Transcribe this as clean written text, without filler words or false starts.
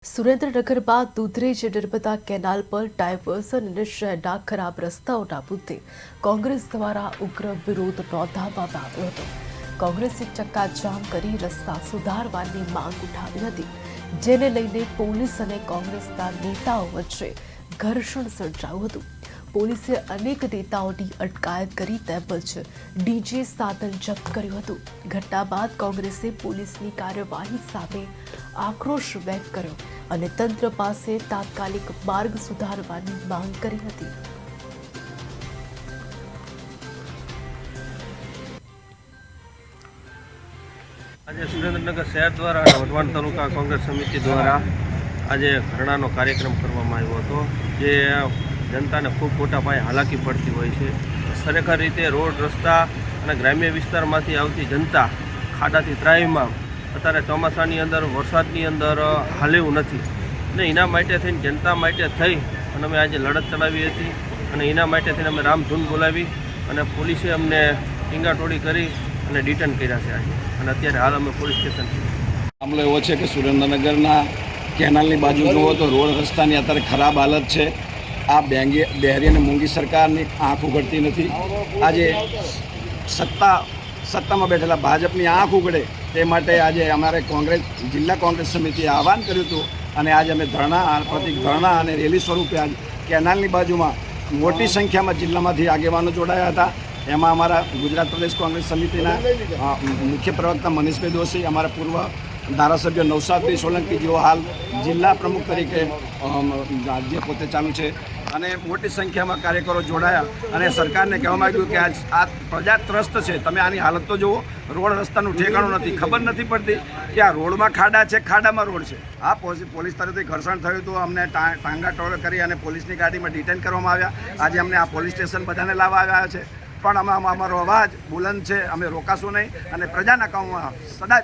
સુરેન્દ્રનગર બાદ દૂધરેજ નર્મદા કેનાલ પર ડાયવર્ઝન અને શહેરના ખરાબ રસ્તાઓના મુદ્દે કોંગ્રેસ દ્વારા ઉગ્ર વિરોધ નોંધાવવામાં આવ્યો હતો। કોંગ્રેસે ચક્કાજામ કરી રસ્તા સુધારવાની માંગ ઉઠાવી હતી, જેને લઈને પોલીસ અને કોંગ્રેસના નેતાઓ વચ્ચે ઘર્ષણ સર્જાયું હતું। પોલીસે અનેક નેતાઓની અટકાયત કરી તેમજ ડીજે સાધન જપ્ત કર્યું હતું। ઘટના બાદ કોંગ્રેસે પોલીસની કાર્યવાહી સામે આક્રોશ વ્યક્ત કર્યો અને તંત્ર પાસે તાત્કાલિક માર્ગ સુધારવાની માંગ કરી હતી। આજે સુરેન્દ્રનગર શહેર દ્વારા વઢવાણ તાલુકા કોંગ્રેસ સમિતિ દ્વારા આજે ધરણાનો કાર્યક્રમ કરવામાં આવ્યો હતો, જે જનતાને ખૂબ મોટા પાયે હાલાકી પડતી હોય છે। ખરેખર રીતે રોડ રસ્તા અને ગ્રામ્ય વિસ્તારમાંથી આવતી જનતા ખાડાથી ત્રાહીમાં અત્યારે ચોમાસાની અંદર વરસાદની અંદર હાલેવું નથી ને એના માટે થઈને જનતા માટે થઈ અને અમે આજે લડત ચલાવી હતી અને એના માટે થઈને અમે રામધૂન બોલાવી અને પોલીસે અમને ટીંગાટોળી કરી અને ડિટેન કર્યા છે આજે, અને અત્યારે હાલ અમે પોલીસ સ્ટેશન છીએ। મામલો એવો છે કે સુરેન્દ્રનગરના કેનાલની બાજુ જુઓ તો રોડ રસ્તાની અત્યારે ખરાબ હાલત છે। આ બહેરી અને મૂંગી સરકારની આંખ ઉઘડતી નથી। આજે સત્તામાં બેઠેલા ભાજપની આંખ ઉઘડે તે માટે આજે અમારે જિલ્લા કોંગ્રેસ સમિતિએ આહવાન કર્યું હતું અને આજે અમે પ્રતિક ધરણા અને રેલી સ્વરૂપે આજ કેનાલની બાજુમાં મોટી સંખ્યામાં જિલ્લામાંથી આગેવાનો જોડાયા હતા। એમાં અમારા ગુજરાત પ્રદેશ કોંગ્રેસ સમિતિના મુખ્ય પ્રવક્તા મનીષભાઈ દોશી, અમારા પૂર્વ ધારાસભ્ય નવસાદભાઈ સોલંકી, જેઓ હાલ જિલ્લા પ્રમુખ તરીકે જે પોતે ચાલુ છે, અને મોટી સંખ્યામાં કાર્યકરો જોડાયા અને સરકારને કહેવામાં આવ્યું કે આ પ્રજા ત્રસ્ત છે, તમે આની હાલત તો જુઓ। રોડ રસ્તાનું ઠેકાણું નથી, ખબર નથી પડતી કે આ રોડમાં ખાડા છે, ખાડામાં રોડ છે। આ પોલીસ તરફથી ઘર્ષણ થયું હતું, અમને ટાંગા ટોળ કરી અને પોલીસની ગાડીમાં ડિટેન કરવામાં આવ્યા। આજે અમને આ પોલીસ સ્ટેશન બધાને લાવવા આવ્યા છે, પણ અમારો અવાજ બુલંદ છે, અમે રોકાશું નહીં અને પ્રજાના કામમાં સદા